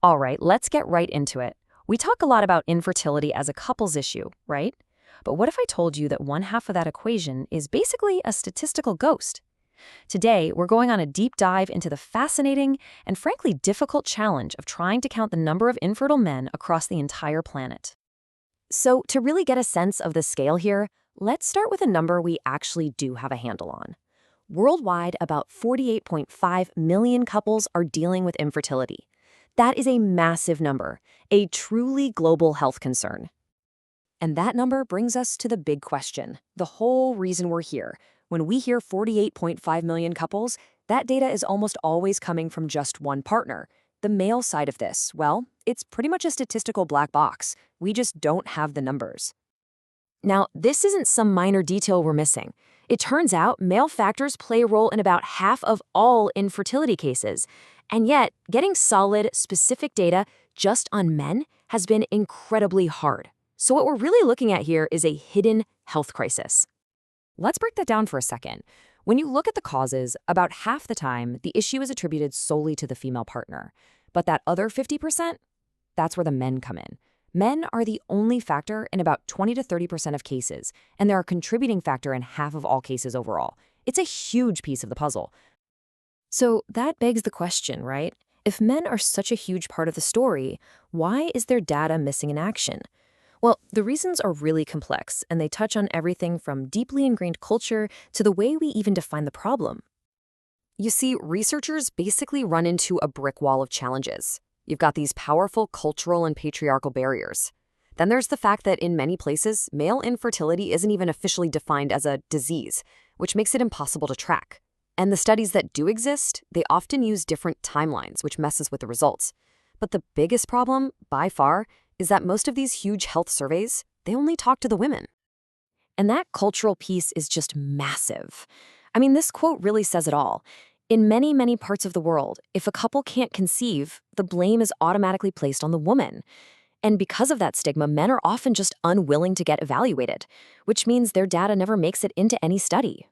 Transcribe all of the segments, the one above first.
All right, let's get right into it. We talk a lot about infertility as a couple's issue, right? But what if I told you that one half of that equation is basically a statistical ghost? Today, we're going on a deep dive into the fascinating and frankly difficult challenge of trying to count the number of infertile men across the entire planet. So, to really get a sense of the scale here, let's start with a number we actually do have a handle on. Worldwide, about 48.5 million couples are dealing with infertility. That is a massive number, a truly global health concern. And that number brings us to the big question, the whole reason we're here. When we hear 48.5 million couples, that data is almost always coming from just one partner. The male side of this, well, it's pretty much a statistical black box. We just don't have the numbers. Now, this isn't some minor detail we're missing. It turns out male factors play a role in about half of all infertility cases. And yet, getting solid, specific data just on men has been incredibly hard. So what we're really looking at here is a hidden health crisis. Let's break that down for a second. When you look at the causes, about half the time, the issue is attributed solely to the female partner. But that other 50%, that's where the men come in. Men are the only factor in about 20 to 30% of cases, and they're a contributing factor in half of all cases overall. It's a huge piece of the puzzle. So that begs the question, right? If men are such a huge part of the story, why is their data missing in action? Well, the reasons are really complex, and they touch on everything from deeply ingrained culture to the way we even define the problem. You see, researchers basically run into a brick wall of challenges. You've got these powerful cultural and patriarchal barriers. Then there's the fact that in many places, male infertility isn't even officially defined as a disease, which makes it impossible to track. And the studies that do exist, they often use different timelines, which messes with the results. But the biggest problem, by far, is that most of these huge health surveys, they only talk to the women. And that cultural piece is just massive. I mean, this quote really says it all. In many, many parts of the world, if a couple can't conceive, the blame is automatically placed on the woman. And because of that stigma, men are often just unwilling to get evaluated, which means their data never makes it into any study.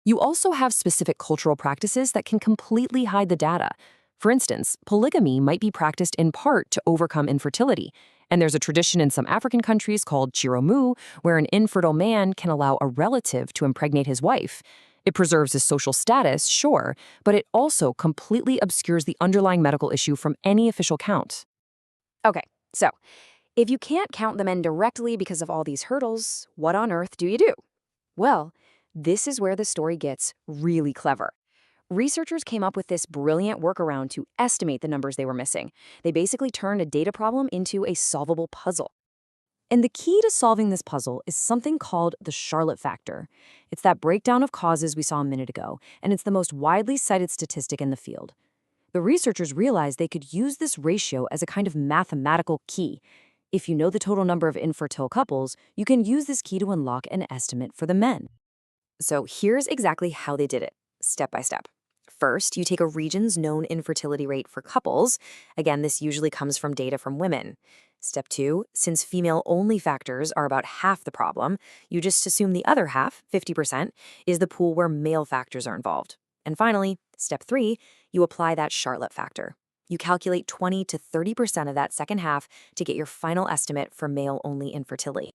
You also have specific cultural practices that can completely hide the data. For instance, polygamy might be practiced in part to overcome infertility. And there's a tradition in some African countries called chiromu, where an infertile man can allow a relative to impregnate his wife. It preserves his social status, sure, but it also completely obscures the underlying medical issue from any official count. Okay, so if you can't count the men directly because of all these hurdles, what on earth do you do? Well, this is where the story gets really clever. Researchers came up with this brilliant workaround to estimate the numbers they were missing. They basically turned a data problem into a solvable puzzle. And the key to solving this puzzle is something called the Charlotte factor. It's that breakdown of causes we saw a minute ago, and it's the most widely cited statistic in the field. The researchers realized they could use this ratio as a kind of mathematical key. If you know the total number of infertile couples, you can use this key to unlock an estimate for the men. So here's exactly how they did it, step by step. First, you take a region's known infertility rate for couples. Again, this usually comes from data from women. Step 2, since female-only factors are about half the problem, you just assume the other half, 50%, is the pool where male factors are involved. And finally, step 3, you apply that Charlotte factor. You calculate 20 to 30% of that second half to get your final estimate for male-only infertility.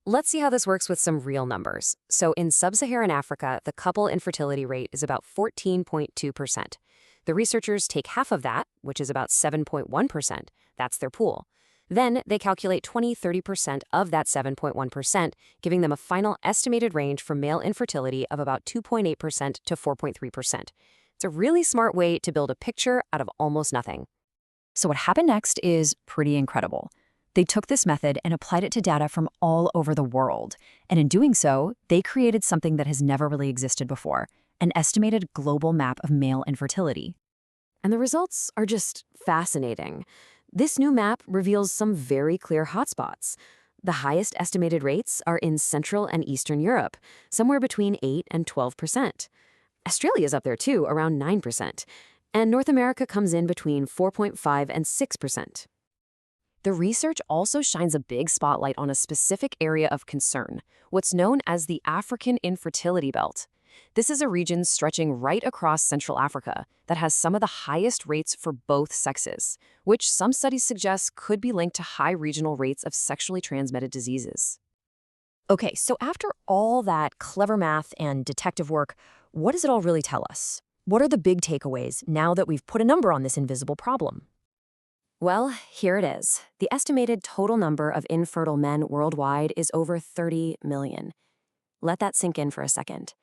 Let's see how this works with some real numbers. So in sub-Saharan Africa, the couple infertility rate is about 14.2%. The researchers take half of that, which is about 7.1%. That's their pool. Then they calculate 20-30% of that 7.1%, giving them a final estimated range for male infertility of about 2.8% to 4.3%. It's a really smart way to build a picture out of almost nothing. So what happened next is pretty incredible. They took this method and applied it to data from all over the world. And in doing so, they created something that has never really existed before, an estimated global map of male infertility. And the results are just fascinating. This new map reveals some very clear hotspots. The highest estimated rates are in Central and Eastern Europe, somewhere between 8 and 12%. Australia's up there too, around 9%. And North America comes in between 4.5 and 6%. The research also shines a big spotlight on a specific area of concern, what's known as the African infertility belt. This is a region stretching right across Central Africa that has some of the highest rates for both sexes, which some studies suggest could be linked to high regional rates of sexually transmitted diseases. Okay, so after all that clever math and detective work, what does it all really tell us? What are the big takeaways now that we've put a number on this invisible problem? Well, here it is. The estimated total number of infertile men worldwide is over 30 million. Let that sink in for a second.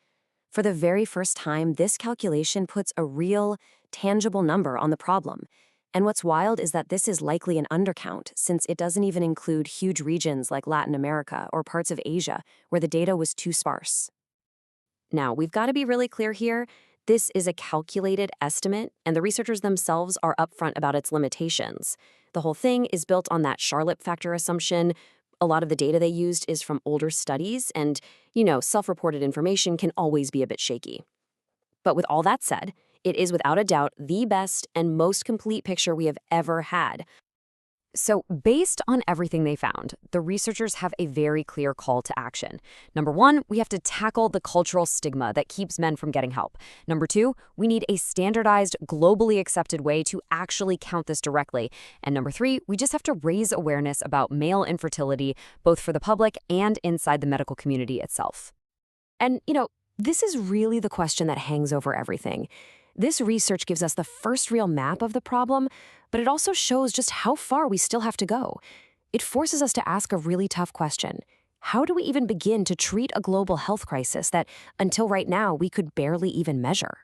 For the very first time, this calculation puts a real, tangible number on the problem. And what's wild is that this is likely an undercount, since it doesn't even include huge regions like Latin America or parts of Asia, where the data was too sparse. Now, we've got to be really clear here. This is a calculated estimate, and the researchers themselves are upfront about its limitations. The whole thing is built on that Charlotte factor assumption. A lot of the data they used is from older studies, and, self-reported information can always be a bit shaky. But with all that said, it is without a doubt the best and most complete picture we have ever had. So, based on everything they found, the researchers have a very clear call to action. Number one, we have to tackle the cultural stigma that keeps men from getting help. Number two, we need a standardized, globally accepted way to actually count this directly. And number three, we just have to raise awareness about male infertility, both for the public and inside the medical community itself. And, this is really the question that hangs over everything. This research gives us the first real map of the problem, but it also shows just how far we still have to go. It forces us to ask a really tough question. How do we even begin to treat a global health crisis that, until right now, we could barely even measure?